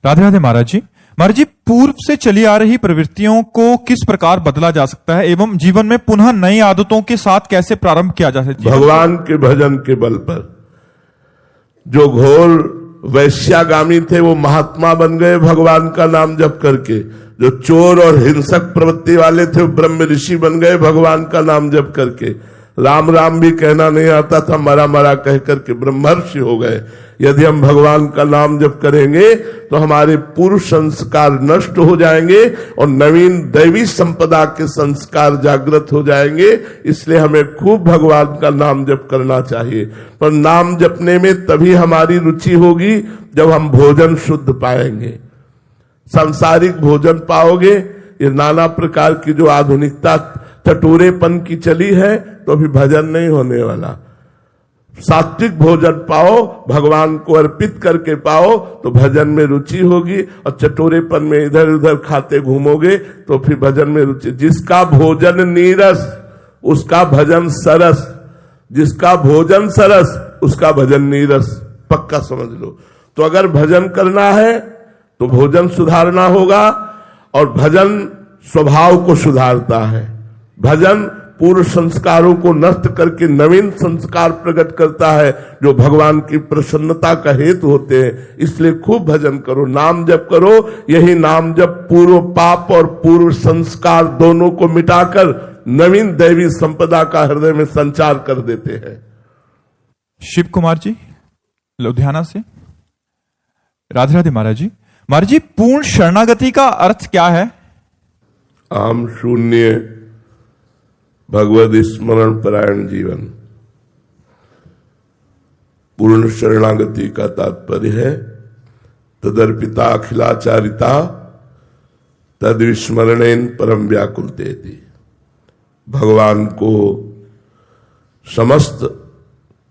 राधे राधे महाराज जी। महाराज जी, पूर्व से चली आ रही प्रवृत्तियों को किस प्रकार बदला जा सकता है एवं जीवन में पुनः नई आदतों के साथ कैसे प्रारंभ किया जा सकता है? भगवान के भजन के बल पर जो घोर वैश्यागामी थे वो महात्मा बन गए भगवान का नाम जप करके। जो चोर और हिंसक प्रवृत्ति वाले थे वो ब्रह्म ऋषि बन गए भगवान का नाम जप करके। राम राम भी कहना नहीं आता था, मरा मरा कह करके ब्रह्मर्षि हो गए। यदि हम भगवान का नाम जप करेंगे तो हमारे पूर्व संस्कार नष्ट हो जाएंगे और नवीन दैवी संपदा के संस्कार जागृत हो जाएंगे। इसलिए हमें खूब भगवान का नाम जप करना चाहिए। पर नाम जपने में तभी हमारी रुचि होगी जब हम भोजन शुद्ध पाएंगे। सांसारिक भोजन पाओगे, ये नाना प्रकार की जो आधुनिकता चटोरेपन की चली है, तो अभी भजन नहीं होने वाला। सात्विक भोजन पाओ, भगवान को अर्पित करके पाओ, तो भजन में रुचि होगी। और चटोरेपन में इधर उधर खाते घूमोगे तो फिर भजन में रुचि। जिसका भोजन नीरस उसका भजन सरस, जिसका भोजन सरस उसका भजन नीरस, पक्का समझ लो। तो अगर भजन करना है तो भोजन सुधारना होगा, और भजन स्वभाव को सुधारता है। भजन पूर्व संस्कारों को नष्ट करके नवीन संस्कार प्रकट करता है, जो भगवान की प्रसन्नता का हेतु होते हैं। इसलिए खूब भजन करो, नाम जप करो। यही नाम जप पूर्व पाप और पूर्व संस्कार दोनों को मिटाकर नवीन दैवी संपदा का हृदय में संचार कर देते हैं। शिव कुमार जी लुधियाना से। राधे राधे महाराज जी। महाराज जी, पूर्ण शरणागति का अर्थ क्या है? आम शून्य भगवद स्मरण परायण जीवन। पूर्ण शरणागति का तात्पर्य है तदर्पिता अखिलाचारिता तद विस्मरणेन परम व्याकुलतेति। भगवान को समस्त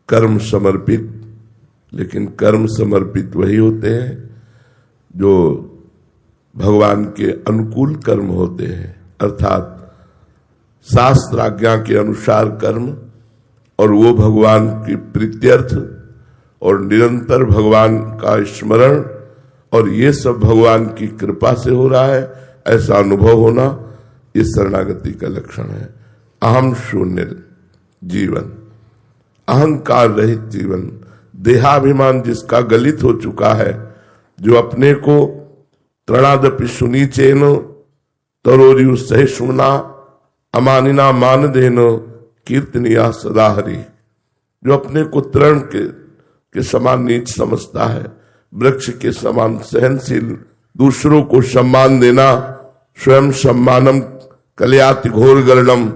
कर्म समर्पित, लेकिन कर्म समर्पित वही होते हैं जो भगवान के अनुकूल कर्म होते हैं, अर्थात शास्त्र आज्ञा के अनुसार कर्म, और वो भगवान की प्रीत्यर्थ और निरंतर भगवान का स्मरण, और ये सब भगवान की कृपा से हो रहा है, ऐसा अनुभव होना, ये शरणागति का लक्षण है। अहम शून्य जीवन, अहंकार रहित जीवन, देहाभिमान जिसका गलित हो चुका है, जो अपने को त्रणादपि सुनीचेन तरोरियु सहिष्णुना अमानिना मान देनो कीर्तनिया सदा हरि, जो अपने को तृण के समान नीच समझता है, वृक्ष के समान सहनशील, दूसरों को सम्मान देना, स्वयं सम्मानम कलयाति घोर गर्णम,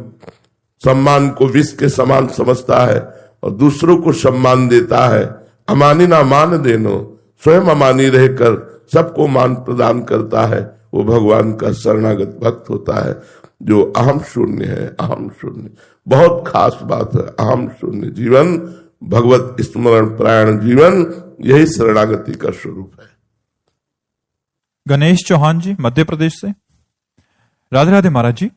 सम्मान को विष के समान समझता है और दूसरों को सम्मान देता है। अमानिना मान देनो, स्वयं अमानी रहकर सबको मान प्रदान करता है, वो भगवान का शरणागत भक्त होता है, जो अहम शून्य है। अहम शून्य बहुत खास बात है। अहम शून्य जीवन, भगवत स्मरण परायण जीवन, यही शरणागति का स्वरूप है। गणेश चौहान जी मध्य प्रदेश से। राधे राधे महाराज जी।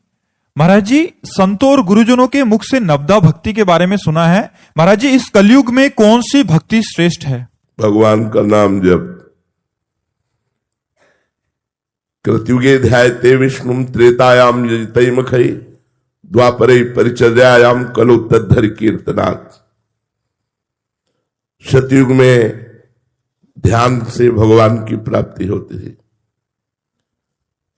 महाराज जी, संतों और गुरुजनों के मुख से नवदा भक्ति के बारे में सुना है। महाराज जी, इस कलयुग में कौन सी भक्ति श्रेष्ठ है? भगवान का नाम जप। कृतयुगे ध्यायते विष्णुम त्रेतायाम यजितैमखै द्वापरे परिचर्यायाम कलो तद्धरि कीर्तनात्। सतयुग में ध्यान से भगवान की प्राप्ति होती थी।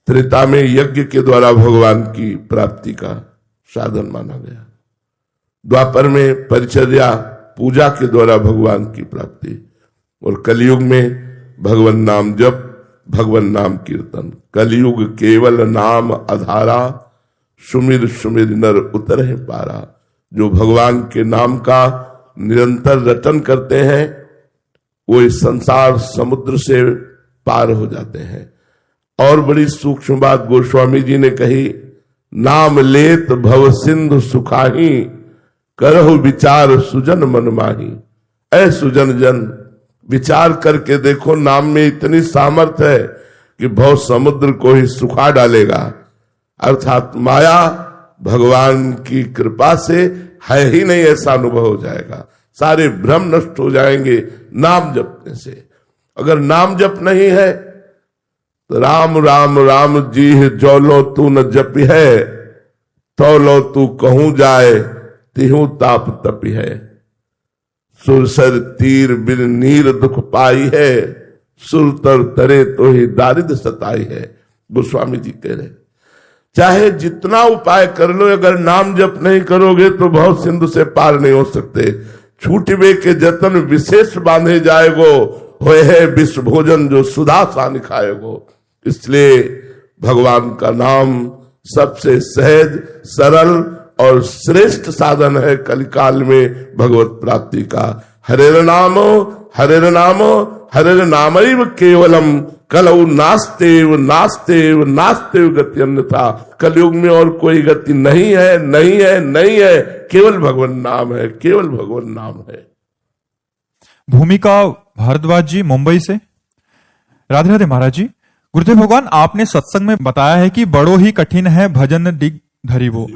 त्रेता में यज्ञ के द्वारा भगवान की प्राप्ति का साधन माना गया। द्वापर में परिचर्या पूजा के द्वारा भगवान की प्राप्ति, और कलयुग में भगवान नाम जप, भगवान नाम कीर्तन। कलयुग केवल नाम आधारा, सुमिर सुमिर नर उतरहि पारा। जो भगवान के नाम का निरंतर रटन करते हैं वो इस संसार समुद्र से पार हो जाते हैं। और बड़ी सूक्ष्म बात गोस्वामी जी ने कही, नाम लेत भव सिंधु सुखाही, करहु विचार सुजन मन माही। ऐ सुजन जन, विचार करके देखो, नाम में इतनी सामर्थ्य है कि भव समुद्र को ही सुखा डालेगा। अर्थात माया भगवान की कृपा से है ही नहीं, ऐसा अनुभव हो जाएगा। सारे भ्रम नष्ट हो जाएंगे नाम जपने से। अगर नाम जप नहीं है राम राम राम जी जो लो तू न जपी है, तो लो तू कहूं जाए तिहू ताप तपी है। सुरसर तीर बिन नीर दुख पाई है, सुरतर तरे तो ही दारिद्र सताई है। गोस्वामी जी कह रहे चाहे जितना उपाय कर लो, अगर नाम जप नहीं करोगे तो बहुत सिंधु से पार नहीं हो सकते। छूटवे के जतन विशेष बांधे जाएगो, होए है विश्व भोजन जो सुधा सान खाएगो। इसलिए भगवान का नाम सबसे सहज, सरल और श्रेष्ठ साधन है कलिकाल में भगवत प्राप्ति का। हरेर नामो हरेर नामो हरेर नामैव केवलम कलौ नास्तेव नास्तेव नास्तेव गति अन्यथा। कलयुग में और कोई गति नहीं है, नहीं है, नहीं है, केवल भगवान नाम है, केवल भगवान नाम है। भूमिका भारद्वाज जी मुंबई से। राधे राधे महाराज जी, गुरुदेव भगवान आपने सत्संग में बताया है कि बड़ो ही कठिन है भजन डिग धरिबो।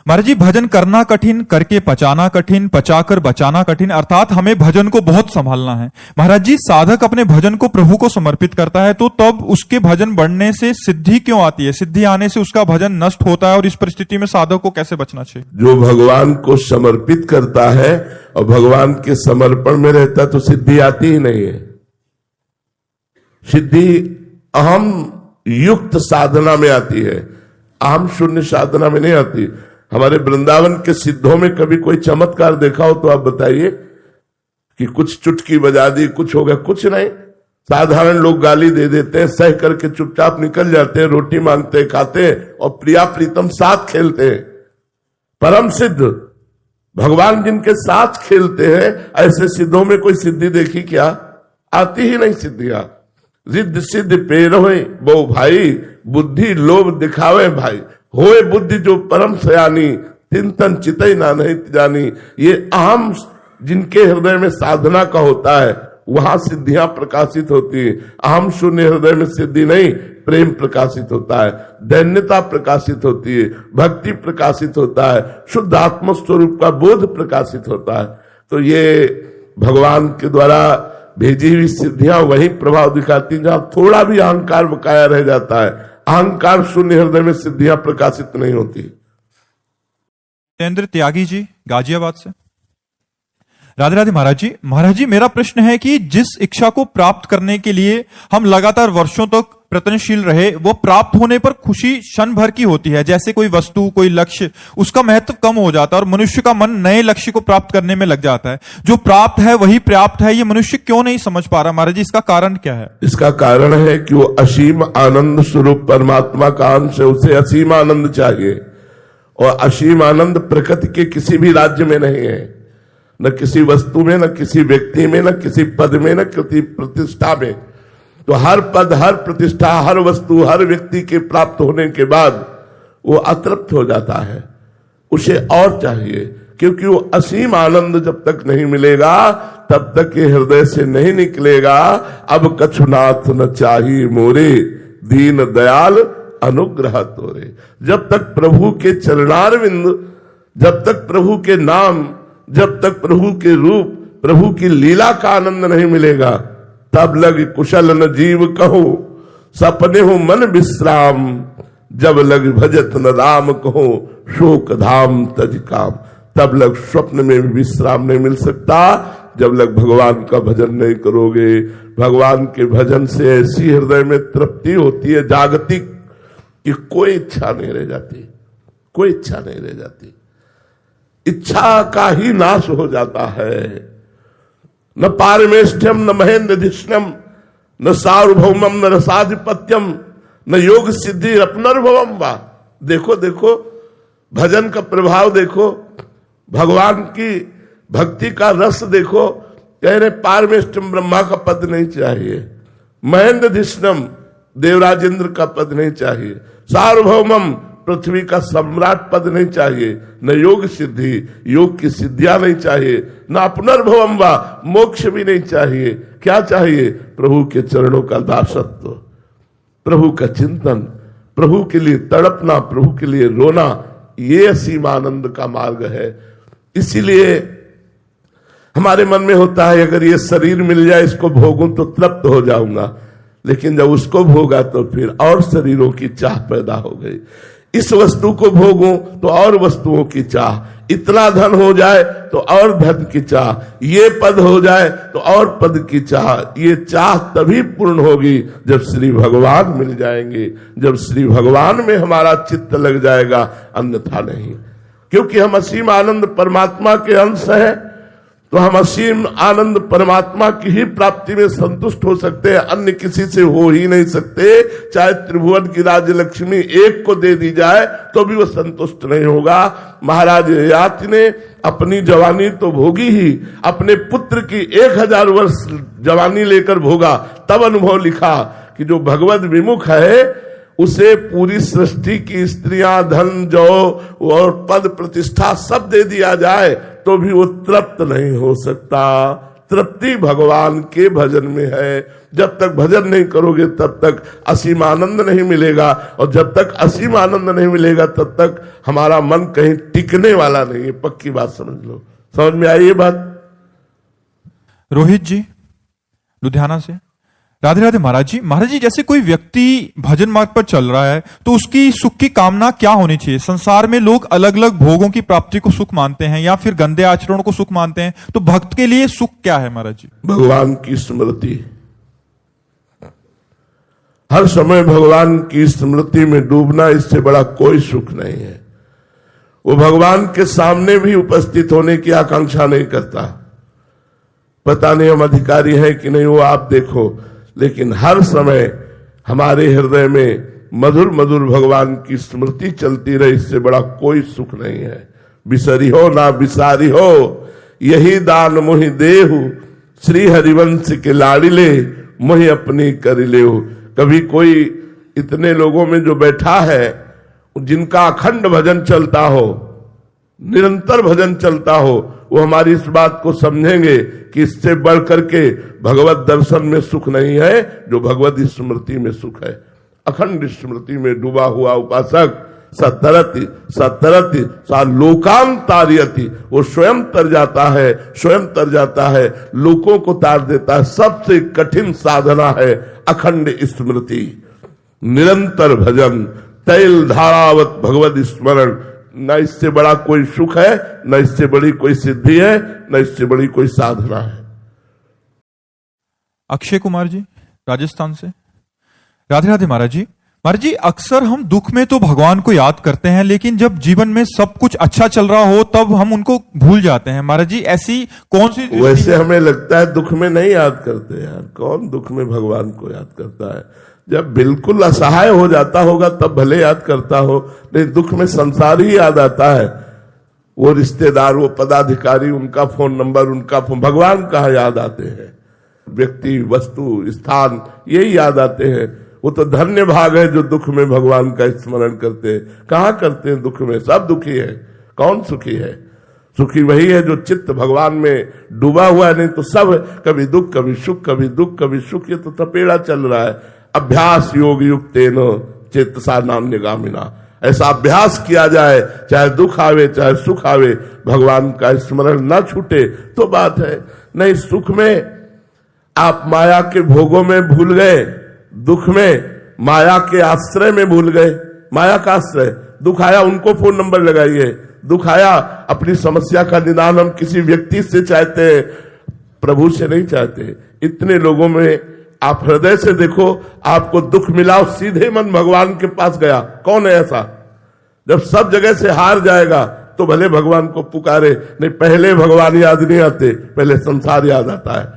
महाराज जी, भजन करना कठिन, करके पचाना कठिन, पचाकर बचाना कठिन, अर्थात हमें भजन को बहुत संभालना है। महाराज जी, साधक अपने भजन को प्रभु को समर्पित करता है तो तब उसके भजन बढ़ने से सिद्धि क्यों आती है? सिद्धि आने से उसका भजन नष्ट होता है और इस परिस्थिति में साधक को कैसे बचना चाहिए? जो भगवान को समर्पित करता है और भगवान के समर्पण में रहता है तो सिद्धि आती ही नहीं है। सिद्धि अहम युक्त साधना में आती है, अहम शून्य साधना में नहीं आती। हमारे वृंदावन के सिद्धों में कभी कोई चमत्कार देखा हो तो आप बताइए कि कुछ चुटकी बजा दी, कुछ हो गया? कुछ नहीं। साधारण लोग गाली दे देते हैं, सह करके चुपचाप निकल जाते हैं, रोटी मांगते हैं, खाते हैं और प्रिया प्रीतम साथ खेलते हैं। परम सिद्ध भगवान जिनके साथ खेलते हैं, ऐसे सिद्धों में कोई सिद्धि देखी क्या? आती ही नहीं सिद्धियां। रिद्ध सिद्ध पेर होए वो भाई, बुद्धि लोभ दिखावे भाई, होए बुद्धि जो परम सयानी, तिन तन चितई ना नहीं जानी। ये अहम जिनके हृदय में साधना का होता है वहां सिद्धियां प्रकाशित होती है। अहम शून्य हृदय में सिद्धि नहीं, प्रेम प्रकाशित होता है, दैन्यता प्रकाशित होती है, भक्ति प्रकाशित होता है, शुद्ध आत्म स्वरूप का बोध प्रकाशित होता है। तो ये भगवान के द्वारा भेजी हुई सिद्धियां वही प्रभाव दिखाती जहां थोड़ा भी अहंकार बकाया रह जाता है। अहंकार शून्य हृदय में सिद्धियां प्रकाशित नहीं होती। जितेंद्र त्यागी जी गाजियाबाद से। राधे राधे महाराज जी। महाराज जी, मेरा प्रश्न है कि जिस इच्छा को प्राप्त करने के लिए हम लगातार वर्षों तक प्रयत्नशील रहे, वो प्राप्त होने पर खुशी क्षण भर की होती है। जैसे कोई वस्तु, कोई लक्ष्य, उसका महत्व कम हो जाता है और मनुष्य का मन नए लक्ष्य को प्राप्त करने में लग जाता है। जो प्राप्त है वही पर्याप्त है, ये मनुष्य क्यों नहीं समझ पा रहा? महाराज जी, इसका कारण क्या है? इसका कारण है कि वो असीम आनंद स्वरूप परमात्मा का अंश है, उसे असीम आनंद चाहिए। और असीम आनंद प्रकृति के किसी भी राज्य में नहीं है, न किसी वस्तु में, न किसी व्यक्ति में, न किसी पद में, न किसी प्रतिष्ठा में। तो हर पद, हर प्रतिष्ठा, हर वस्तु, हर व्यक्ति के प्राप्त होने के बाद वो अतृप्त हो जाता है, उसे और चाहिए। क्योंकि वो असीम आनंद जब तक नहीं मिलेगा तब तक ये हृदय से नहीं निकलेगा। अब कछुनाथ न चाही मोरे, दीन दयाल अनुग्रह तोरे। जब तक प्रभु के चरणारविंद, जब तक प्रभु के नाम, जब तक प्रभु के रूप, प्रभु की लीला का आनंद नहीं मिलेगा, तब लग कुशल न जीव कहो, सपने हो मन विश्राम। जब लग भजत न राम कहो, शोक धाम तज काम। तब लग स्वप्न में भी विश्राम नहीं मिल सकता जब लग भगवान का भजन नहीं करोगे। भगवान के भजन से ऐसी हृदय में तृप्ति होती है जागतिक कि कोई इच्छा नहीं रह जाती, कोई इच्छा नहीं रह जाती। इच्छा का ही नाश हो जाता है। न पारमेष्ठ्यम न महेंद्रधिष्णम न सार्वभौमम न रसाधिपत्यम न योग सिद्धि अपनर्भवम वा। देखो देखो भजन का प्रभाव देखो, भगवान की भक्ति का रस देखो। कह रहे पारमेष्ठम ब्रह्मा का पद नहीं चाहिए, महेंद्रधिष्णम देवराजेंद्र का पद नहीं चाहिए, सार्वभौमम पृथ्वी का सम्राट पद नहीं चाहिए, न योग सिद्धि, योग की सिद्धियां नहीं चाहिए, न अपनर्भवम वा, मोक्ष भी नहीं चाहिए। क्या चाहिए? प्रभु के चरणों का दासत्व, प्रभु का चिंतन, प्रभु के लिए तड़पना, प्रभु के लिए रोना। ये असीम आनंद का मार्ग है। इसीलिए हमारे मन में होता है अगर ये शरीर मिल जाए, इसको भोगूं तो तृप्त हो जाऊंगा। लेकिन जब उसको भोगा तो फिर और शरीरों की चाह पैदा हो गई। इस वस्तु को भोगूं तो और वस्तुओं की चाह, इतना धन हो जाए तो और धन की चाह, ये पद हो जाए तो और पद की चाह। ये चाह तभी पूर्ण होगी जब श्री भगवान मिल जाएंगे, जब श्री भगवान में हमारा चित्त लग जाएगा, अन्यथा नहीं। क्योंकि हम असीम आनंद परमात्मा के अंश हैं, तो हम असीम आनंद परमात्मा की ही प्राप्ति में संतुष्ट हो सकते हैं, अन्य किसी से हो ही नहीं सकते। चाहे त्रिभुवन की राज्य लक्ष्मी एक को दे दी जाए तो भी वो संतुष्ट नहीं होगा। महाराज ययाति ने अपनी जवानी तो भोगी ही, अपने पुत्र की 1000 वर्ष जवानी लेकर भोगा, तब अनुभव लिखा कि जो भगवद विमुख है उसे पूरी सृष्टि की स्त्रियां, धन, जौ और पद प्रतिष्ठा सब दे दिया जाए तो भी वो तृप्त नहीं हो सकता। तृप्ति भगवान के भजन में है। जब तक भजन नहीं करोगे तब तक असीम आनंद नहीं मिलेगा, और जब तक असीम आनंद नहीं मिलेगा तब तक हमारा मन कहीं टिकने वाला नहीं है। पक्की बात समझ लो। समझ में आई ये बात? रोहित जी लुधियाना से, राधे राधे महाराज जी। महाराज जी, जैसे कोई व्यक्ति भजन मार्ग पर चल रहा है तो उसकी सुख की कामना क्या होनी चाहिए? संसार में लोग अलग अलग भोगों की प्राप्ति को सुख मानते हैं या फिर गंदे आचरणों को सुख मानते हैं, तो भक्त के लिए सुख क्या है महाराज जी? भगवान की स्मृति। हर समय भगवान की स्मृति में डूबना, इससे बड़ा कोई सुख नहीं है। वो भगवान के सामने भी उपस्थित होने की आकांक्षा नहीं करता। पता नहीं हम अधिकारी हैं कि नहीं, वो आप देखो, लेकिन हर समय हमारे हृदय में मधुर मधुर भगवान की स्मृति चलती रहे, इससे बड़ा कोई सुख नहीं है। बिसरी हो ना बिसारी हो, यही दान मोहि देहु, श्री हरिवंश के लाडिले मोहि अपनी करी लेहु। कभी कोई इतने लोगों में जो बैठा है जिनका अखंड भजन चलता हो, निरंतर भजन चलता हो, वो हमारी इस बात को समझेंगे कि इससे बढ़ करके भगवत दर्शन में सुख नहीं है, जो भगवत स्मृति में सुख है। अखंड स्मृति में डूबा हुआ उपासक सतरति सतरति सा लोकाम तारियति, वो स्वयं तर जाता है, स्वयं तर जाता है, लोगों को तार देता है। सबसे कठिन साधना है अखंड स्मृति, निरंतर भजन, तैल धारावत भगवत स्मरण। न इससे बड़ा कोई सुख है, न इससे बड़ी कोई सिद्धि है, न इससे बड़ी कोई साधना है। अक्षय कुमार जी राजस्थान से, राधे राधे महाराज जी। महाराज जी, अक्सर हम दुख में तो भगवान को याद करते हैं, लेकिन जब जीवन में सब कुछ अच्छा चल रहा हो तब हम उनको भूल जाते हैं। महाराज जी, ऐसी कौन सी? वैसे हमें लगता है दुख में नहीं याद करते यार। कौन दुख में भगवान को याद करता है? जब बिल्कुल असहाय हो जाता होगा तब भले याद करता हो, नहीं दुख में संसार ही याद आता है। वो रिश्तेदार, वो पदाधिकारी, उनका फोन नंबर, उनका फोन, भगवान कहाँ याद आते हैं? व्यक्ति, वस्तु, स्थान, यही याद आते हैं। वो तो धन्य भाग है जो दुख में भगवान का स्मरण करते हैं। कहाँ करते हैं दुख में? सब दुखी है। कौन सुखी है? सुखी वही है जो चित्त भगवान में डूबा हुआ है। नहीं तो सब कभी दुख, कभी सुख, कभी दुख, कभी सुख, ये तो तपेड़ा चल रहा है। अभ्यास योग युक्तेन चेतसा नान्यगामिना, ऐसा अभ्यास किया जाए, चाहे दुख आवे चाहे सुख आवे, भगवान का स्मरण न छूटे तो बात है। नहीं, सुख में आप माया के भोगों में भूल गए, दुख में माया के आश्रय में भूल गए। माया का आश्रय, दुख आया उनको फोन नंबर लगाइए, दुख आया अपनी समस्या का निदान हम किसी व्यक्ति से चाहते हैं, प्रभु से नहीं चाहते। इतने लोगों में आप हृदय से देखो, आपको दुख मिला, सीधे मन भगवान के पास गया। कौन है ऐसा? जब सब जगह से हार जाएगा तो भले भगवान को पुकारे, नहीं पहले भगवान याद नहीं आते, पहले संसार याद आता है।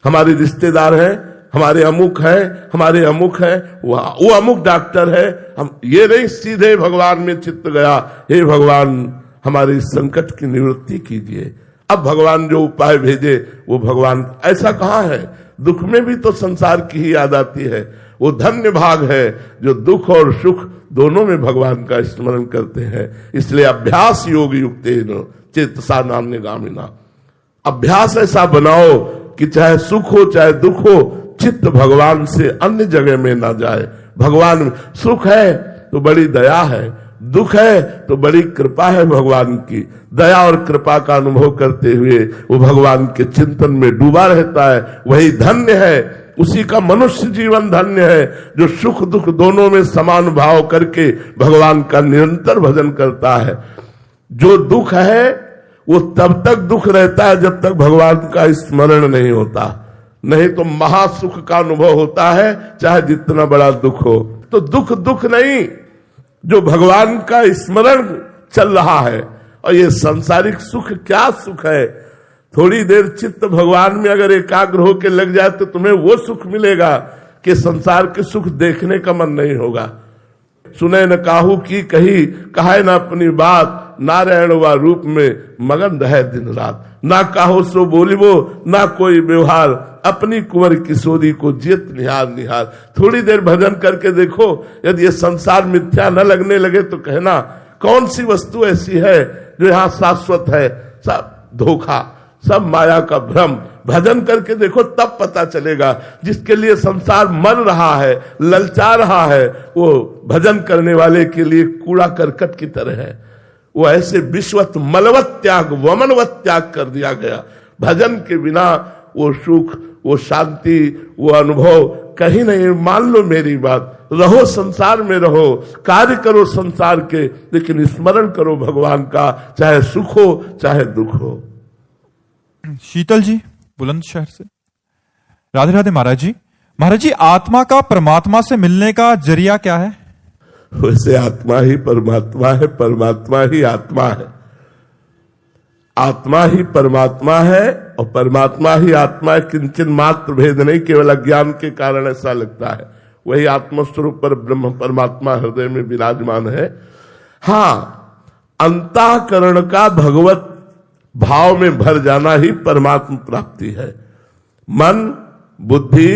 हमारे रिश्तेदार हैं, हमारे अमुक है, हमारे अमुक है, वो अमुक डॉक्टर है, हम ये नहीं, सीधे भगवान में चित्त गया। हे भगवान, हमारे संकट की निवृत्ति कीजिए। अब भगवान जो उपाय भेजे वो भगवान, ऐसा कहाँ है? दुख में भी तो संसार की ही याद आती है। वो धन्य भाग है जो दुख और सुख दोनों में भगवान का स्मरण करते हैं। इसलिए अभ्यास योग युक्तेन चेतसा नान्यगामिना, अभ्यास ऐसा बनाओ कि चाहे सुख हो चाहे दुख हो, चित्त भगवान से अन्य जगह में ना जाए। भगवान, सुख है तो बड़ी दया है, दुख है तो बड़ी कृपा है भगवान की। दया और कृपा का अनुभव करते हुए वो भगवान के चिंतन में डूबा रहता है, वही धन्य है। उसी का मनुष्य जीवन धन्य है जो सुख दुख दोनों में समान भाव करके भगवान का निरंतर भजन करता है। जो दुख है वो तब तक दुख रहता है जब तक भगवान का स्मरण नहीं होता, नहीं तो महासुख का अनुभव होता है चाहे जितना बड़ा दुख हो। तो दुख दुख नहीं, जो भगवान का स्मरण चल रहा है। और ये सांसारिक सुख क्या सुख है, थोड़ी देर चित्त भगवान में अगर एकाग्र होकर लग जाए तो तुम्हें वो सुख मिलेगा कि संसार के सुख देखने का मन नहीं होगा। सुने न काहू की कही, कहे न अपनी बात, नारायण व रूप में मगन रहे दिन रात। ना काहो सो बोलिबो ना कोई व्यवहार, अपनी कुंवर किशोरी को जित निहार निहार। थोड़ी देर भजन करके देखो, यदि ये संसार मिथ्या न लगने लगे तो कहना कौन सी वस्तु ऐसी है जो यहाँ शाश्वत है। सब धोखा, सब माया का भ्रम। भजन करके देखो तब पता चलेगा। जिसके लिए संसार मर रहा है, ललचा रहा है, वो भजन करने वाले के लिए कूड़ा करकट की तरह है। वो ऐसे विश्वत मलवत त्याग, वमनवत त्याग कर दिया गया। भजन के बिना वो सुख, वो शांति, वो अनुभव कहीं नहीं। मान लो मेरी बात, रहो संसार में रहो, कार्य करो संसार के, लेकिन स्मरण करो भगवान का, चाहे सुख हो चाहे दुख हो। शीतल जी बुलंदशहर से। राधे राधे महाराज जी। महाराज जी, आत्मा का परमात्मा से मिलने का जरिया क्या है? वैसे आत्मा ही परमात्मा है, परमात्मा ही आत्मा है। आत्मा ही परमात्मा है और परमात्मा ही आत्मा है। किंचन मात्र भेद नहीं, केवल अज्ञान के कारण ऐसा लगता है। वही आत्मस्वरूप पर ब्रह्म परमात्मा हृदय में विराजमान है। हाँ, अंतःकरण का भगवत भाव में भर जाना ही परमात्मा प्राप्ति है। मन, बुद्धि,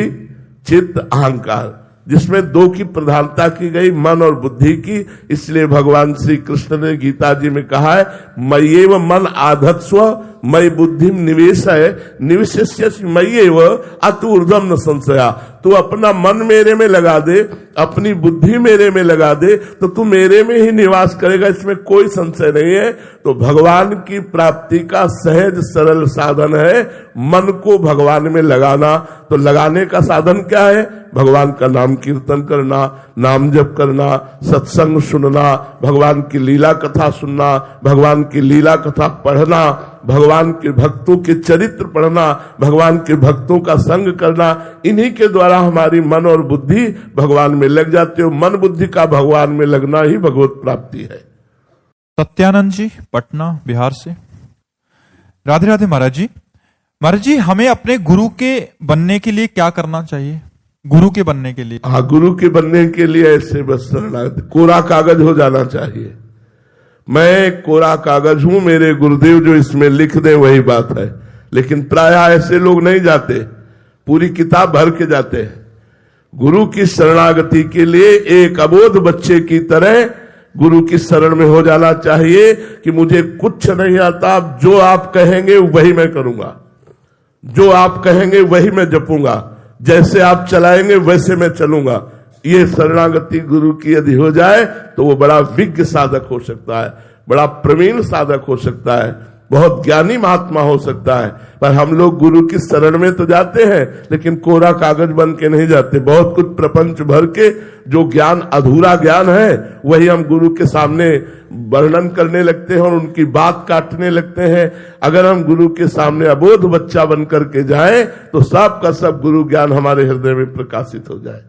चित्त, अहंकार, जिसमें दो की प्रधानता की गई, मन और बुद्धि की। इसलिए भगवान श्री कृष्ण ने गीता जी में कहा है, मय्येव मन आधत्स्व मयि बुद्धिम निवेशय निवेश्य मय्येव अतु ऊर्ध्वम न संशया। तू अपना मन मेरे में लगा दे, अपनी बुद्धि मेरे में लगा दे, तो तू मेरे में ही निवास करेगा, इसमें कोई संशय नहीं है। तो भगवान की प्राप्ति का सहज सरल साधन है मन को भगवान में लगाना। तो लगाने का साधन क्या है? भगवान का नाम कीर्तन करना, नाम जप करना, सत्संग सुनना, भगवान की लीला कथा सुनना, भगवान की लीला कथा पढ़ना, भगवान के भक्तों के चरित्र पढ़ना, भगवान के भक्तों का संग करना। इन्हीं के द्वारा हमारी मन और बुद्धि भगवान में लग जाती है। मन बुद्धि का भगवान में लगना ही भगवत प्राप्ति है। सत्यानंद जी पटना बिहार से। राधे राधे महाराज जी। महाराज जी, हमें अपने गुरु के बनने के लिए क्या करना चाहिए? गुरु के बनने के लिए? हाँ, गुरु के बनने के लिए ऐसे बस शरणागति, कोरा कागज हो जाना चाहिए। मैं कोरा कागज हूं, मेरे गुरुदेव जो इसमें लिख दे वही बात है। लेकिन प्रायः ऐसे लोग नहीं जाते, पूरी किताब भर के जाते हैं। गुरु की शरणागति के लिए एक अबोध बच्चे की तरह गुरु की शरण में हो जाना चाहिए कि मुझे कुछ नहीं आता, जो आप कहेंगे वही मैं करूंगा, जो आप कहेंगे वही मैं जपूंगा, जैसे आप चलाएंगे वैसे मैं चलूंगा। ये शरणागति गुरु की यदि हो जाए तो वो बड़ा विज्ञ साधक हो सकता है, बड़ा प्रवीण साधक हो सकता है, बहुत ज्ञानी महात्मा हो सकता है। पर हम लोग गुरु की शरण में तो जाते हैं, लेकिन कोरा कागज बन के नहीं जाते। बहुत कुछ प्रपंच भर के जो ज्ञान अधूरा ज्ञान है वही हम गुरु के सामने वर्णन करने लगते हैं और उनकी बात काटने लगते हैं। अगर हम गुरु के सामने अबोध बच्चा बन करके जाएं तो सब का सब गुरु ज्ञान हमारे हृदय में प्रकाशित हो जाए।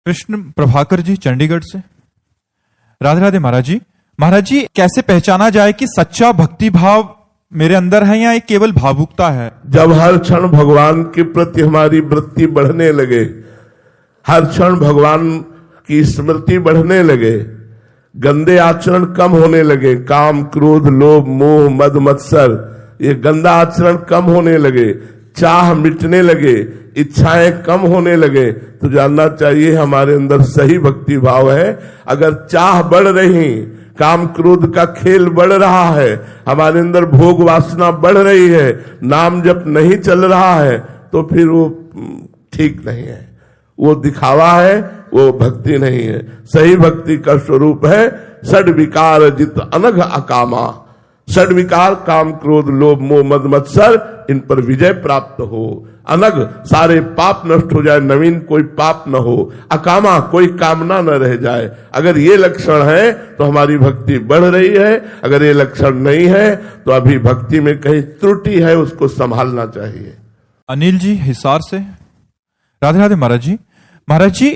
कृष्ण प्रभाकर जी चंडीगढ़ से। राधे राधे महाराज जी। महाराज जी, कैसे पहचाना जाए कि सच्चा भक्ति भाव मेरे अंदर है या एक केवल भावुकता है? जब हर क्षण भगवान के प्रति हमारी वृत्ति बढ़ने लगे, हर क्षण भगवान की स्मृति बढ़ने लगे, गंदे आचरण कम होने लगे, काम क्रोध लोभ मोह मद मत्सर ये गंदा आचरण कम होने लगे, चाह मिटने लगे, इच्छाएं कम होने लगे, तो जानना चाहिए हमारे अंदर सही भक्ति भाव है। अगर चाह बढ़ रही, काम क्रोध का खेल बढ़ रहा है, हमारे अंदर भोग वासना बढ़ रही है, नाम जप नहीं चल रहा है, तो फिर वो ठीक नहीं है, वो दिखावा है, वो भक्ति नहीं है। सही भक्ति का स्वरूप है षड विकार जित अनघ अकामा। षड विकार काम क्रोध लोभ मोह मद मत्सर, इन पर विजय प्राप्त हो। अनग सारे पाप नष्ट हो जाए, नवीन कोई पाप न हो। अकामा कोई कामना न रह जाए। अगर ये लक्षण है तो हमारी भक्ति बढ़ रही है, अगर ये लक्षण नहीं है तो अभी भक्ति में कहीं त्रुटि है, उसको संभालना चाहिए। अनिल जी हिसार से। राधे राधे महाराज जी। महाराज जी,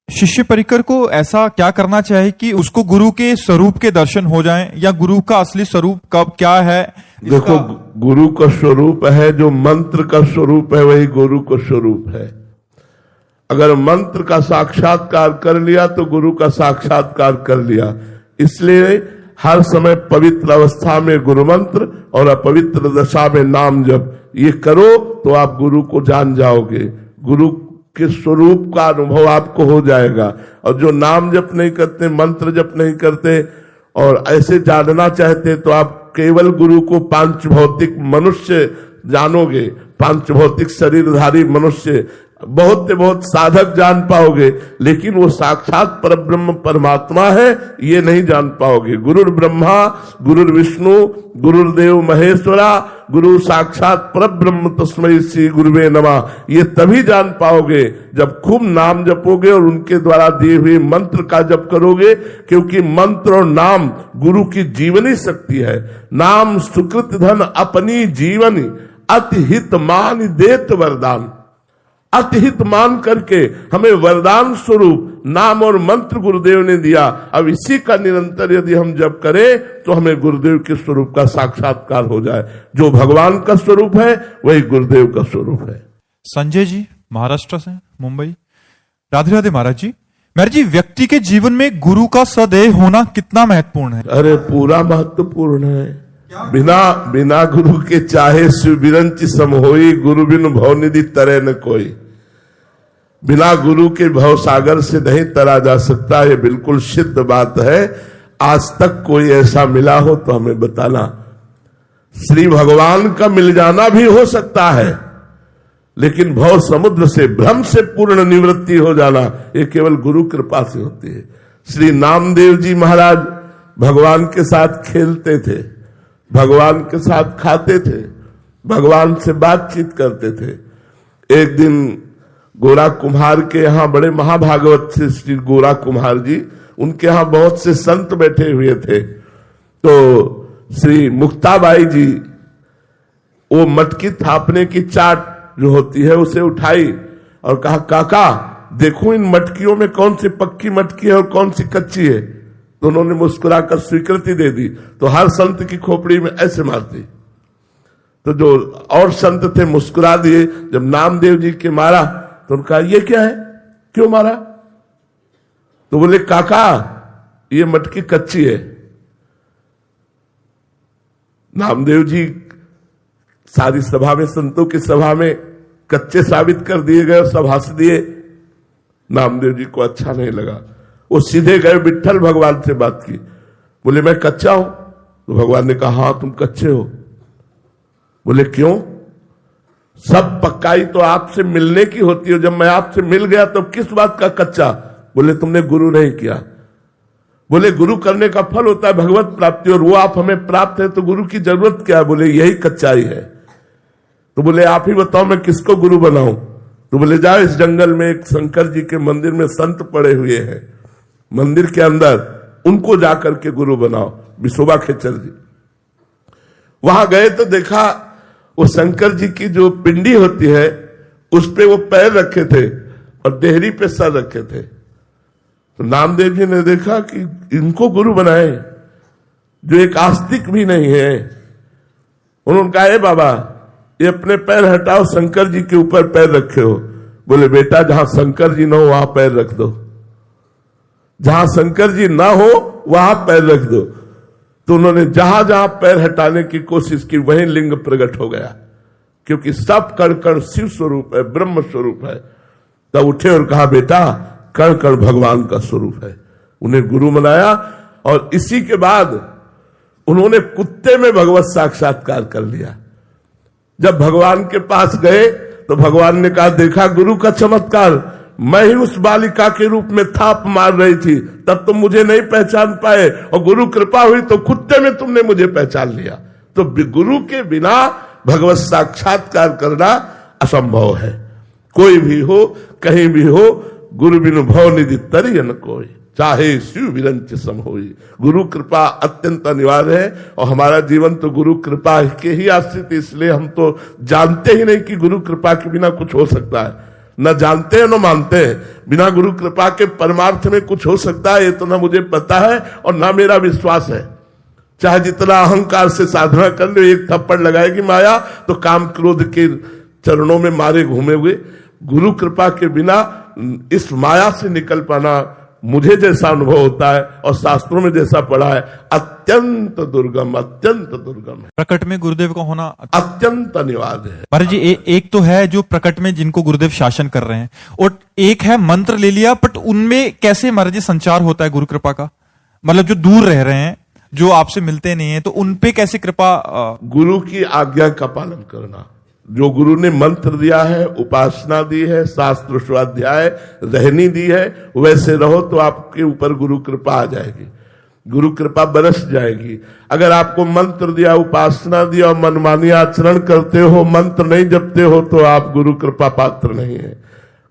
शिष्य परिकर को ऐसा क्या करना चाहिए कि उसको गुरु के स्वरूप के दर्शन हो जाएं, या गुरु का असली स्वरूप कब क्या है? देखो, गुरु का स्वरूप है, जो मंत्र का स्वरूप है वही गुरु का स्वरूप है। अगर मंत्र का साक्षात्कार कर लिया तो गुरु का साक्षात्कार कर लिया। इसलिए हर समय पवित्र अवस्था में गुरु मंत्र और अपवित्र दशा में नाम जप, ये करो तो आप गुरु को जान जाओगे। गुरु के स्वरूप का अनुभव आपको हो जाएगा। और जो नाम जप नहीं करते, मंत्र जप नहीं करते और ऐसे जानना चाहते, तो आप केवल गुरु को पांच भौतिक मनुष्य जानोगे, पांच भौतिक शरीरधारी मनुष्य, बहुत से बहुत साधक जान पाओगे, लेकिन वो साक्षात परब्रह्म परमात्मा है ये नहीं जान पाओगे। गुरुर ब्रह्मा गुरुर विष्णु गुरुर्देव महेश्वरा, गुरु साक्षात परब्रह्म तस्मै श्री गुरुवे नमः, ये तभी जान पाओगे जब खूब नाम जपोगे और उनके द्वारा दिए हुए मंत्र का जप करोगे। क्योंकि मंत्र और नाम गुरु की जीवनी शक्ति है। नाम सुकृत धन अपनी जीवनी, अति हित मान देत वरदान। अतिहित मान करके हमें वरदान स्वरूप नाम और मंत्र गुरुदेव ने दिया। अब इसी का निरंतर यदि हम जप करें तो हमें गुरुदेव के स्वरूप का साक्षात्कार हो जाए। जो भगवान का स्वरूप है वही गुरुदेव का स्वरूप है। संजय जी महाराष्ट्र से, मुंबई। राधे राधे महाराज जी। महाराज जी, व्यक्ति के जीवन में गुरु का सदैव होना कितना महत्वपूर्ण है? अरे पूरा महत्वपूर्ण है। बिना गुरु के चाहे शिव बिरंच सम होई, गुरु बिन भवनिधि तरे न कोई। बिना गुरु के भव सागर से नहीं तरा जा सकता, ये बिल्कुल सिद्ध बात है। आज तक कोई ऐसा मिला हो तो हमें बताना। श्री भगवान का मिल जाना भी हो सकता है, लेकिन भव समुद्र से भ्रम से पूर्ण निवृत्ति हो जाना ये केवल गुरु कृपा से होती है। श्री नामदेव जी महाराज भगवान के साथ खेलते थे, भगवान के साथ खाते थे, भगवान से बातचीत करते थे। एक दिन गोरा कुम्हार के यहाँ, बड़े महाभागवत से श्री गोरा कुम्हार जी, उनके यहाँ बहुत से संत बैठे हुए थे। तो श्री मुक्ताबाई जी वो मटकी थापने की चाट जो होती है उसे उठाई और कहा, काका देखो इन मटकियों में कौन सी पक्की मटकी है और कौन सी कच्ची है। तो उन्होंने मुस्कुराकर स्वीकृति दे दी। तो हर संत की खोपड़ी में ऐसे मारती। तो जो और संत थे मुस्कुरा दिए। जब नामदेव जी के मारा तो उनका, ये क्या है, क्यों मारा? तो बोले, काका ये मटकी कच्ची है। नामदेव जी सारी सभा में, संतों की सभा में कच्चे साबित कर दिए गए और सब हंस दिए। नामदेव जी को अच्छा नहीं लगा। वो सीधे गए, विट्ठल भगवान से बात की। बोले, मैं कच्चा हूं? तो भगवान ने कहा, हाँ तुम कच्चे हो। बोले, क्यों? सब पक्काई तो आपसे मिलने की होती है। जब मैं आपसे मिल गया तो किस बात का कच्चा? बोले, तुमने गुरु नहीं किया। बोले, गुरु करने का फल होता है भगवत प्राप्ति, और वो आप हमें प्राप्त है तो गुरु की जरूरत क्या है? बोले, यही कच्चाई है। तो बोले, आप ही बताओ मैं किसको गुरु बनाऊं? तो बोले, जाओ इस जंगल में एक शंकर जी के मंदिर में संत पड़े हुए हैं, मंदिर के अंदर, उनको जाकर के गुरु बनाओ। विशोबा खेचर जी वहां गए तो देखा वो शंकर जी की जो पिंडी होती है उस पे वो पैर रखे थे और देहरी पे सर रखे थे। तो नामदेव जी ने देखा कि इनको गुरु बनाए जो एक आस्तिक भी नहीं है। उन्होंने कहा, ए बाबा ये अपने पैर हटाओ, शंकर जी के ऊपर पैर रखे हो। बोले, बेटा जहां शंकर जी ना हो वहां पैर रख दो, जहां शंकर जी ना हो वहां पैर रख दो। तो उन्होंने जहां जहां पैर हटाने की कोशिश की वहीं लिंग प्रकट हो गया, क्योंकि सब कण कण शिव स्वरूप है, ब्रह्म स्वरूप है। तब उठे और कहा, बेटा कण कण भगवान का स्वरूप है। उन्हें गुरु बनाया और इसी के बाद उन्होंने कुत्ते में भगवत साक्षात्कार कर लिया। जब भगवान के पास गए तो भगवान ने कहा, देखा गुरु का चमत्कार, मैं ही उस बालिका के रूप में थाप मार रही थी, तब तुम मुझे नहीं पहचान पाए, और गुरु कृपा हुई तो कुत्ते में तुमने मुझे पहचान लिया। तो गुरु के बिना भगवत साक्षात्कार करना असंभव है। कोई भी हो, कहीं भी हो, गुरु बिनु भव निधि तरिय न कोई, चाहे शिव विरंच सम होई। गुरु कृपा अत्यंत अनिवार्य है, और हमारा जीवन तो गुरु कृपा के ही आश्रित, इसलिए हम तो जानते ही नहीं कि गुरु कृपा के बिना कुछ हो सकता है। न जानते हैं न मानते हैं, बिना गुरु कृपा के परमार्थ में कुछ हो सकता है ये तो ना मुझे पता है और ना मेरा विश्वास है। चाहे जितना अहंकार से साधना कर लो, एक थप्पड़ लगाएगी माया तो काम क्रोध के चरणों में मारे घूमे हुए। गुरु कृपा के बिना इस माया से निकल पाना मुझे जैसा अनुभव होता है और शास्त्रों में जैसा पढ़ा है, अत्यंत दुर्गम, अत्यंत दुर्गम है। प्रकट में गुरुदेव का होना अत्यंत अनिवार्य है। महाराज जी, एक तो है जो प्रकट में जिनको गुरुदेव शासन कर रहे हैं, और एक है मंत्र ले लिया, बट उनमें कैसे महाराज जी संचार होता है गुरु कृपा का? मतलब जो दूर रह रहे हैं, जो आपसे मिलते नहीं है, तो उनपे कैसे कृपा? गुरु की आज्ञा का पालन करना। जो गुरु ने मंत्र दिया है, उपासना दी है, शास्त्र स्वाध्याय रहनी दी है, वैसे रहो तो आपके ऊपर गुरु कृपा आ जाएगी, गुरु कृपा बरस जाएगी। अगर आपको मंत्र दिया, उपासना दिया और मनमानी आचरण करते हो, मंत्र नहीं जपते हो, तो आप गुरु कृपा पात्र नहीं है।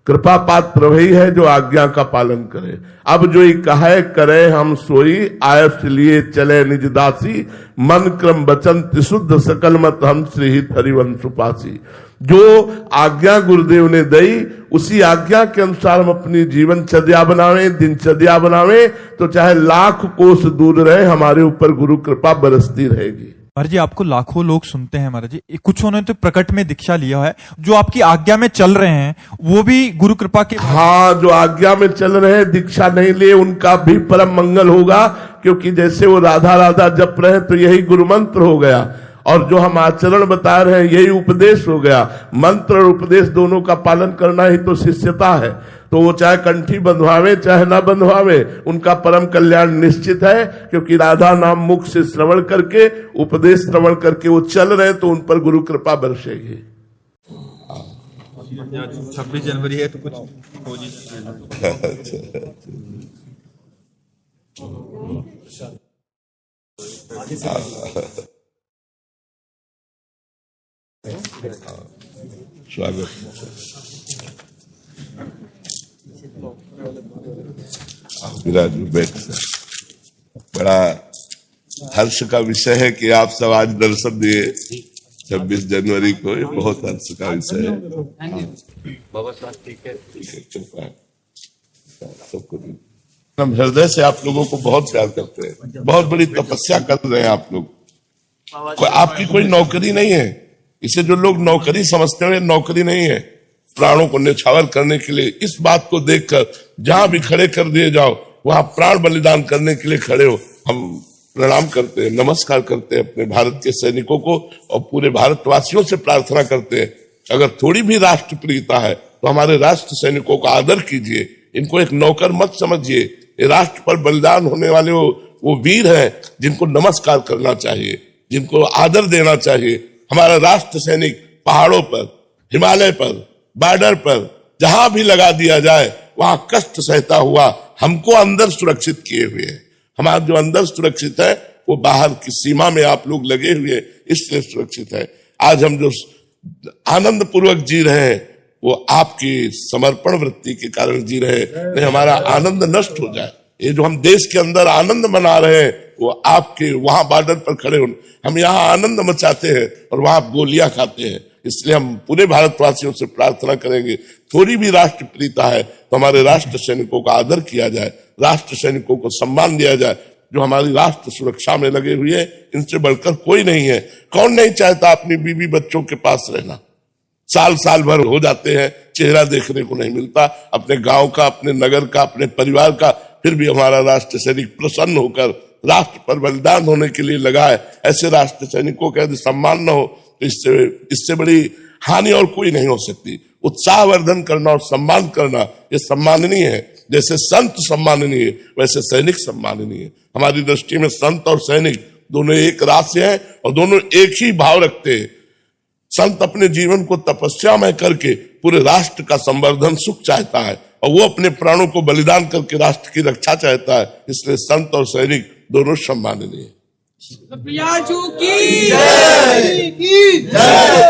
कृपा पात्र वही है जो आज्ञा का पालन करे। अब जो कहे करे हम सोई, आयस लिए चले निज दासी, मन क्रम वचन त्रिशुद्ध सकल मत हम श्री हित हरिवंश उपासी। जो आज्ञा गुरुदेव ने दी, उसी आज्ञा के अनुसार हम अपनी जीवनचर्या बनावे, दिनचर्या बनावे, तो चाहे लाख कोस दूर रहे, हमारे ऊपर गुरु कृपा बरसती रहेगी। महाराज जी, आपको लाखों लोग सुनते हैं महाराज जी, कुछ उन्होंने तो प्रकट में दीक्षा लिया है, जो आपकी आज्ञा में चल रहे हैं वो भी गुरु कृपा के। हाँ, जो आज्ञा में चल रहे हैं, दीक्षा नहीं लिए, उनका भी परम मंगल होगा, क्योंकि जैसे वो राधा राधा जप रहे हैं तो यही गुरु मंत्र हो गया, और जो हम आचरण बता रहे हैं यही उपदेश हो गया। मंत्र और उपदेश दोनों का पालन करना ही तो शिष्यता है। तो वो चाहे कंठी बंधवावे चाहे ना बंधवावे, उनका परम कल्याण निश्चित है, क्योंकि राधा नाम मुख से श्रवण करके, उपदेश श्रवण करके वो चल रहे, तो उन पर गुरु कृपा बरसेगी। 26 जनवरी है तो कुछ हो जी। स्वागत। विराज बैठ। बड़ा हर्ष का विषय है कि आप सब आज दर्शन दिए 26 जनवरी को, ये बहुत हर्ष का विषय है। सबको हम हृदय से आप लोगों को बहुत प्यार करते हैं, बहुत बड़ी तपस्या कर रहे हैं आप लोग। आपकी कोई नौकरी नहीं है, इसे जो लोग नौकरी समझते हैं, नौकरी नहीं है। प्राणों को न्यौछावर करने के लिए, इस बात को देखकर जहां भी खड़े कर दिए जाओ, वहां प्राण बलिदान करने के लिए खड़े हो। हम प्रणाम करते हैं, नमस्कार करते हैं अपने भारत के सैनिकों को, और पूरे भारतवासियों से प्रार्थना करते हैं, अगर थोड़ी भी राष्ट्र प्रियता है तो हमारे राष्ट्र सैनिकों का आदर कीजिए, इनको एक नौकर मत समझिए। ये राष्ट्र पर बलिदान होने वाले वो वीर हैं जिनको नमस्कार करना चाहिए, जिनको आदर देना चाहिए। हमारा राष्ट्र सैनिक पहाड़ों पर, हिमालय पर, बॉर्डर पर जहां भी लगा दिया जाए, वहां कष्ट सहता हुआ हमको अंदर सुरक्षित किए हुए है। हमारा जो अंदर सुरक्षित है, वो बाहर की सीमा में आप लोग लगे हुए, इसलिए सुरक्षित है। आज हम जो आनंद पूर्वक जी रहे हैं, वो आपकी समर्पण वृत्ति के कारण जी रहे हैं। नहीं हमारा आनंद नष्ट हो जाए। ये जो हम देश के अंदर आनंद मना रहे हैं, वो आपके वहां बॉर्डर पर खड़े हो, हम यहाँ आनंद मचाते हैं और वहां आप गोलियां खाते हैं। इसलिए हम पूरे भारतवासियों से प्रार्थना करेंगे, थोड़ी भी राष्ट्र प्रीता है तो हमारे राष्ट्र सैनिकों का आदर किया जाए, राष्ट्र सैनिकों को सम्मान दिया जाए, जो हमारी राष्ट्र सुरक्षा में लगे हुए हैं। इनसे बढ़कर कोई नहीं है। कौन नहीं चाहता अपनी बीवी बच्चों के पास रहना? साल भर हो जाते हैं, चेहरा देखने को नहीं मिलता अपने गांव का, अपने नगर का, अपने परिवार का, फिर भी हमारा राष्ट्र सैनिक प्रसन्न होकर राष्ट्र पर बलिदान होने के लिए लगा है। ऐसे राष्ट्र सैनिकों का यदि सम्मान न हो तो इससे बड़ी हानि और कोई नहीं हो सकती। उत्साहवर्धन करना और सम्मान करना, ये सम्माननीय है। जैसे संत सम्माननीय है, वैसे सैनिक सम्माननीय है। हमारी दृष्टि में संत और सैनिक दोनों एक राशि हैं और दोनों एक ही भाव रखते हैं। संत अपने जीवन को तपस्या में करके पूरे राष्ट्र का संवर्धन सुख चाहता है, और वो अपने प्राणों को बलिदान करके राष्ट्र की रक्षा चाहता है, इसलिए संत और सैनिक दोनों सम्माननीय है।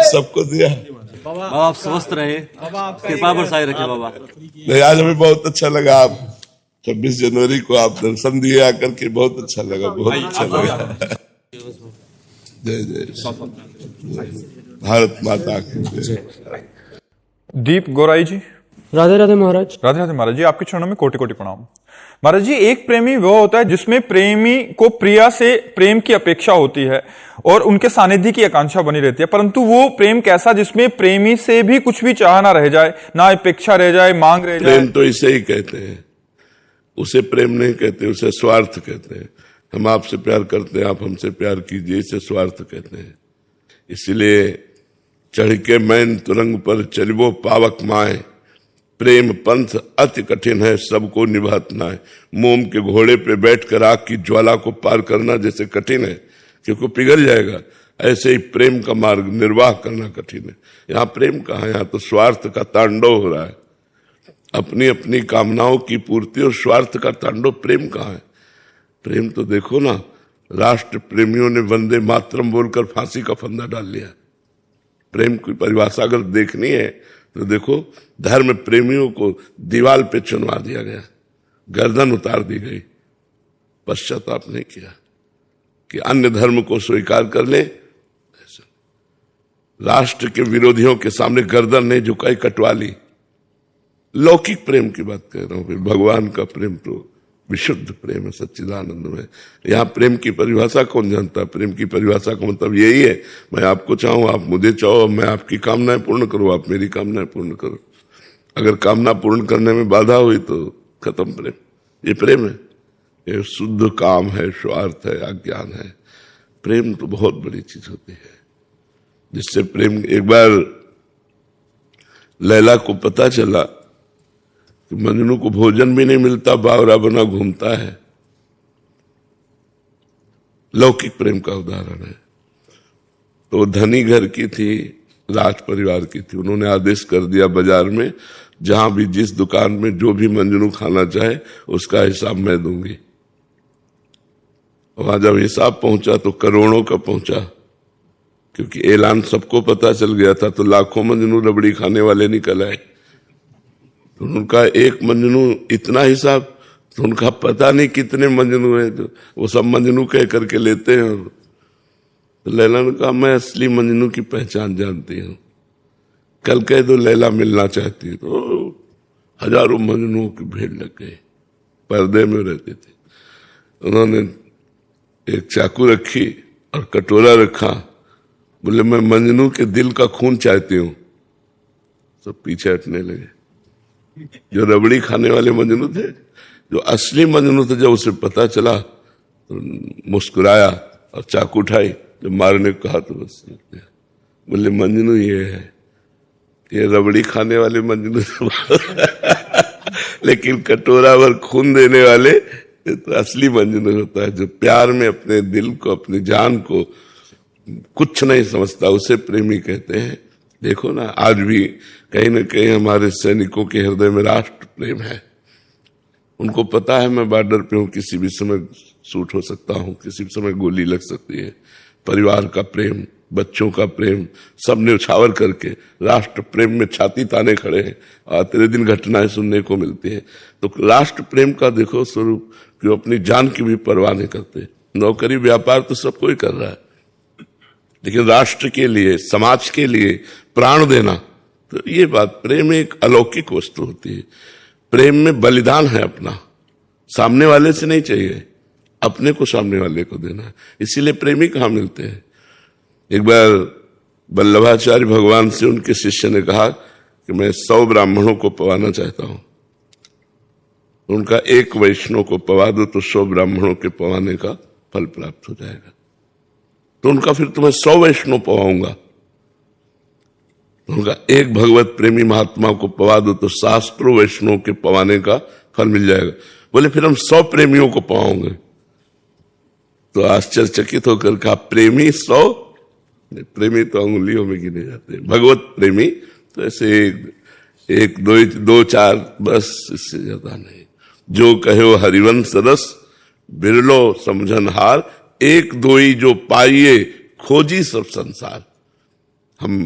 सबको दिया बाबा आप स्वस्थ रहे, कृपा बरसाए रखे बाबा। नहीं, आज हमें बहुत अच्छा लगा, आप 26 जनवरी को आप दर्शन दिए आकर के, बहुत अच्छा लगा, बहुत अच्छा लगा। जय जय भारत माता की जय। दीप गोराई जी। राधे राधे महाराज। राधे राधे महाराज जी, आपके चरणों में कोटि कोटि प्रणाम। महाराज जी, एक प्रेमी वो होता है जिसमें प्रेमी को प्रिया से प्रेम की अपेक्षा होती है और उनके सानिध्य की आकांक्षा बनी रहती है, परंतु वो प्रेम कैसा जिसमें प्रेमी से भी कुछ भी चाह ना रह जाए, ना अपेक्षा रह जाए, मांग रह जाए। प्रेम तो इसे ही कहते हैं, उसे प्रेम नहीं कहते, उसे स्वार्थ कहते हैं। हम आपसे प्यार करते हैं, आप हमसे प्यार कीजिए, इसे स्वार्थ कहते हैं। इसलिए चढ़ के मैन तुरंग पर चलिबो पावक माए, प्रेम पंथ अति कठिन है सबको निभातना है। मोम के घोड़े पे बैठकर आग की ज्वाला को पार करना जैसे कठिन है क्योंकि पिघल जाएगा, ऐसे ही प्रेम का मार्ग निर्वाह करना कठिन है। यहाँ प्रेम कहाँ है, यहाँ तो स्वार्थ का तांडव हो रहा है, अपनी अपनी कामनाओं की पूर्ति और स्वार्थ का तांडव। प्रेम कहाँ है? प्रेम तो देखो ना, राष्ट्र प्रेमियों ने वंदे मातरम बोलकर फांसी का फंदा डाल लिया। प्रेम की परिभाषा अगर देखनी है तो देखो, धर्म प्रेमियों को दीवाल पे चुनवा दिया गया, गर्दन उतार दी गई, पश्चाताप नहीं किया कि अन्य धर्म को स्वीकार कर ले। राष्ट्र के विरोधियों के सामने गर्दन नहीं झुकाई, कटवा ली। लौकिक प्रेम की बात कह रहा हूं, फिर भगवान का प्रेम तो विशुद्ध प्रेम है, सच्चिदानंद में। यहाँ प्रेम की परिभाषा कौन जानता है? प्रेम की परिभाषा का मतलब यही है, मैं आपको चाहूं, आप मुझे चाहो, मैं आपकी कामनाएं पूर्ण करूं, आप मेरी कामनाएं पूर्ण करो। अगर कामना पूर्ण करने में बाधा हुई तो खत्म प्रेम। ये प्रेम है, ये शुद्ध काम है, स्वार्थ है, अज्ञान है। प्रेम तो बहुत बड़ी चीज होती है, जिससे प्रेम। एक बार लैला को पता चला कि मजनू को भोजन भी नहीं मिलता, बावरा बना घूमता है। लौकिक प्रेम का उदाहरण है। तो धनी घर की थी, राज परिवार की थी, उन्होंने आदेश कर दिया बाजार में, जहां भी जिस दुकान में जो भी मंजनू खाना चाहे उसका हिसाब मैं दूंगी। वहां जब हिसाब पहुंचा तो करोड़ों का पहुंचा, क्योंकि ऐलान सबको पता चल गया था। तो लाखों मंजनू रबड़ी खाने वाले निकल आए। तो उनका एक मंजनू इतना हिसाब, तो उनका पता नहीं कितने मंजनू है, तो वो सब मंजनू कह करके लेते हैं। तो लैला ने कहा, मैं असली मंजनू की पहचान जानती हूँ, कल कह दो लैला मिलना चाहती है। तो हजारों मंजनुओं की भीड़ लग गई, पर्दे में रहते थे। उन्होंने एक चाकू रखी और कटोरा रखा, बोले मैं मंजनू के दिल का खून चाहती हूँ। सब पीछे हटने लगे। जो रबड़ी खाने वाले मंजनू थे, जो असली मंजनू थे, जब उसे पता चला तो मुस्कुराया और चाकू उठाई, जब मारने को कहा तो बस बोले मंजनू ये है, ये रबड़ी खाने वाले मंजनू लेकिन कटोरा भर खून देने वाले तो असली मंजनू होता है, जो प्यार में अपने दिल को, अपनी जान को कुछ नहीं समझता, उसे प्रेमी कहते हैं। देखो ना, आज भी कहीं न कहीं हमारे सैनिकों के हृदय में राष्ट्र प्रेम है। उनको पता है मैं बॉर्डर पे हूं, किसी भी समय शूट हो सकता हूं, किसी भी समय गोली लग सकती है। परिवार का प्रेम, बच्चों का प्रेम, सब न्यौछावर करके राष्ट्र प्रेम में छाती ताने खड़े हैं। और तेरे दिन घटनाएं सुनने को मिलती है। तो राष्ट्र प्रेम का देखो स्वरूप, कि वो अपनी जान की भी परवाह नहीं करते। नौकरी व्यापार तो सब कोई कर रहा है, लेकिन राष्ट्र के लिए, समाज के लिए प्राण देना, तो ये बात, प्रेम एक अलौकिक वस्तु होती है। प्रेम में बलिदान है, अपना सामने वाले से नहीं चाहिए, अपने को सामने वाले को देना है। इसीलिए प्रेमी कहाँ मिलते हैं। एक बार वल्लभाचार्य भगवान से उनके शिष्य ने कहा कि मैं 100 ब्राह्मणों को पवाना चाहता हूं। उनका एक वैष्णव को पवा दो तो 100 ब्राह्मणों के पवाने का फल प्राप्त हो जाएगा। तो उनका फिर तुम्हें 100 वैष्णव पवाऊंगा। उनका एक भगवत प्रेमी महात्मा को पवा दो तो शास्त्रों वैष्णव के पवाने का फल मिल जाएगा। बोले फिर हम 100 प्रेमियों को पवाओगे। तो आश्चर्यचकित होकर कहा, प्रेमी 100? प्रेमी तो अंगुलियों में गिने जाते हैं, भगवत प्रेमी तो ऐसे एक दो चार बस, इससे ज्यादा नहीं। जो कहो हरिवंश रस बिरलो समझनहार, एक दोई जो पाइए खोजी सब संसार। हम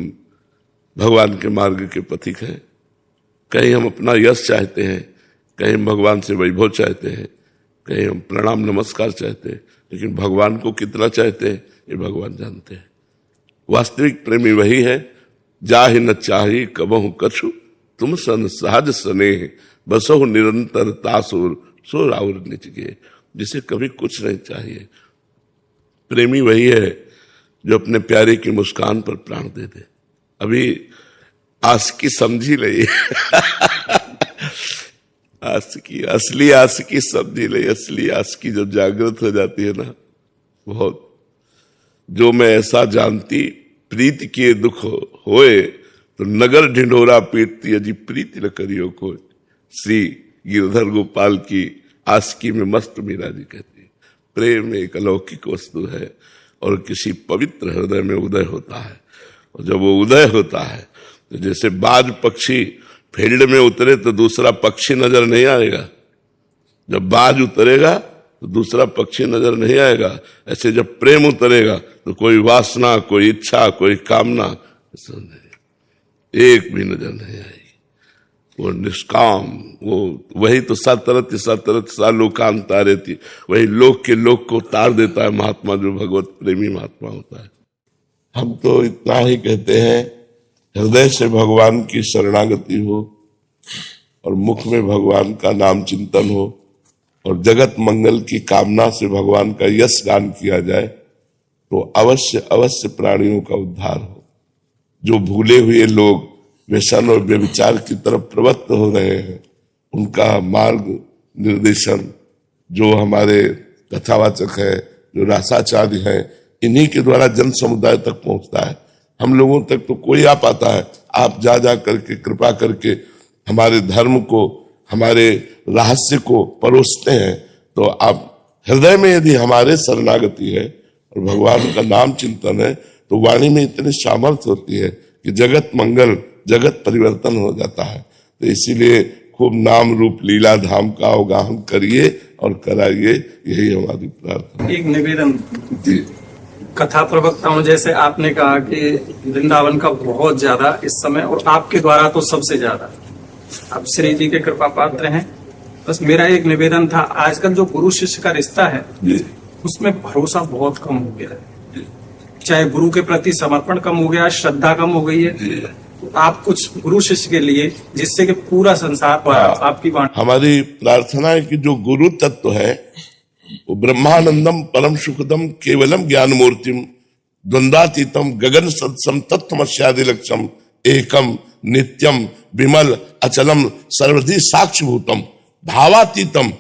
भगवान के मार्ग के पथिक हैं। कहीं हम अपना यश चाहते हैं, कहीं हम भगवान से वैभव चाहते हैं, कहीं हम प्रणाम नमस्कार चाहते हैं, लेकिन भगवान को कितना चाहते हैं ये भगवान जानते हैं। वास्तविक प्रेमी वही है जाहि न चाही कबहु कछु, तुम सन सहज स्नेह बसहु निरंतर तासुर सो राउर निज गे। जिसे कभी कुछ नहीं चाहिए। प्रेमी वही है जो अपने प्यारे की मुस्कान पर प्राण दे दे। अभी आशिकी समझी नहीं आशिकी, असली आशिकी समझी नहीं। असली आशिकी जब जागृत हो जाती है ना, बहुत। जो मैं ऐसा जानती प्रीति किए दुख होए, तो नगर ढिंढोरा पीटती अजी प्रीति न करियो को। श्री गिरधर गोपाल की आशिकी में मस्त मीरा जी कहती है, प्रेम एक अलौकिक वस्तु है और किसी पवित्र हृदय में उदय होता है। और जब वो उदय होता है तो जैसे बाज पक्षी फील्ड में उतरे तो दूसरा पक्षी नजर नहीं आएगा, जब बाज उतरेगा तो दूसरा पक्षी नजर नहीं आएगा। ऐसे जब प्रेम उतरेगा तो कोई वासना, कोई इच्छा, कोई कामना एक भी नजर नहीं आएगी। वो निष्काम, वो वही तो सतरत सालोकांता रहती, वही लोक के लोक को तार देता है महात्मा, जो भगवत प्रेमी महात्मा होता है। हम तो इतना ही कहते हैं, हृदय से भगवान की शरणागति हो और मुख में भगवान का नाम चिंतन हो और जगत मंगल की कामना से भगवान का यश गान किया जाए, तो अवश्य अवश्य प्राणियों का उद्धार हो। जो भूले हुए लोग व्यसन और व्यभिचार की तरफ प्रवृत्त हो रहे हैं, उनका मार्ग निर्देशन जो हमारे कथावाचक है, जो रासाचार्य है, इन्हीं के द्वारा जन समुदाय तक पहुंचता है। हम लोगों तक तो कोई आ पाता है। आप जा करके कृपा करके हमारे धर्म को, हमारे रहस्य को परोसते हैं, तो आप हृदय में यदि हमारे शरणागति है और भगवान का नाम चिंतन है, तो वाणी में इतनी सामर्थ्य होती है कि जगत मंगल, जगत परिवर्तन हो जाता है। तो इसीलिए खूब नाम रूप लीला धाम का अवगाहन करिए और कराइए, यही हमारी प्रार्थना। एक निवेदन, कथा प्रवक्ताओं जैसे आपने कहा कि वृंदावन का बहुत ज्यादा इस समय, और आपके द्वारा तो सबसे ज्यादा, आप श्री जी के कृपा पात्र हैं। बस मेरा एक निवेदन था, आजकल जो गुरु शिष्य का रिश्ता है उसमें भरोसा बहुत कम हो गया है। चाहे गुरु के प्रति समर्पण कम हो गया, श्रद्धा कम हो गई है। तो आप कुछ गुरु शिष्य के लिए, जिससे कि पूरा संसार पर आपकी वाणी। हमारी प्रार्थना है कि जो गुरु तत्व है वो ब्रह्मानंदम परम सुखदम केवलम ज्ञान मूर्तिम द्वंद्वातीतम गगन सदसम तत्वमस्यादि लक्ष्यम एकम नित्यम विमल अचलम सर्वधि साक्षिभूतम भावातीतम,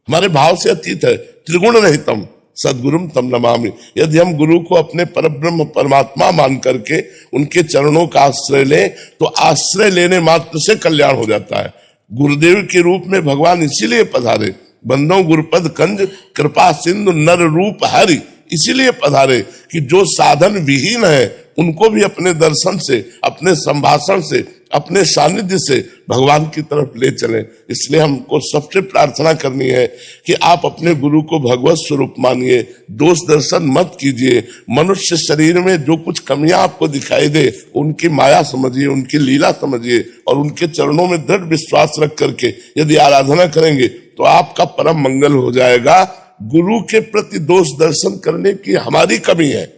हमारे भाव से अतीत है, त्रिगुण रहितम सदगुरुम तम नमामि। यदि हम गुरु को अपने परब्रह्म परमात्मा मान करके उनके चरणों का आश्रय लें, तो आश्रय लेने मात्र से कल्याण हो जाता है। गुरुदेव के रूप में भगवान इसीलिए पधारे, बंदो गुरुपद कंज कृपा सिंधु नर रूप हरि, इसीलिए पधारे कि जो साधन विहीन है उनको भी अपने दर्शन से, अपने संभाषण से, अपने सानिध्य से भगवान की तरफ ले चलें। इसलिए हमको सबसे प्रार्थना करनी है कि आप अपने गुरु को भगवत स्वरूप मानिए, दोष दर्शन मत कीजिए। मनुष्य शरीर में जो कुछ कमियां आपको दिखाई दे उनकी माया समझिए, उनकी लीला समझिए और उनके चरणों में दृढ़ विश्वास रख करके यदि आराधना करेंगे तो आपका परम मंगल हो जाएगा। गुरु के प्रति दोष दर्शन करने की हमारी कमी है,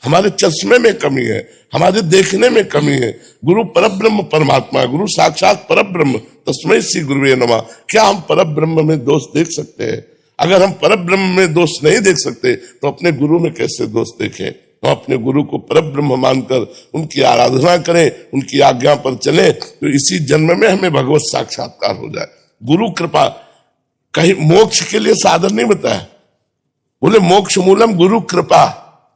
हमारे चश्मे में कमी है, हमारे देखने में कमी है। गुरु परब्रह्म परमात्मा, गुरु साक्षात परब्रह्म, तस्मै श्री गुरुवे नमः। क्या हम परब्रह्म में दोष देख सकते हैं? अगर हम परब्रह्म में दोष नहीं देख सकते तो अपने गुरु में कैसे दोष देखें? हम अपने गुरु को परब्रह्म मानकर उनकी आराधना करें, उनकी आज्ञा पर चले, तो इसी जन्म में हमें भगवत साक्षात्कार हो जाए। गुरु कृपा, कहीं मोक्ष के लिए साधन नहीं बताया, बोले मोक्ष मूलम गुरु कृपा,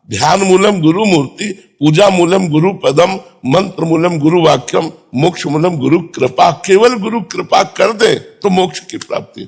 ध्यान मूलम गुरु मूर्ति, पूजा मूलम गुरु पदम, मंत्र मूलम गुरु वाक्यम, मोक्ष मूलम गुरु कृपा। केवल गुरु कृपा कर दे तो मोक्ष की प्राप्ति।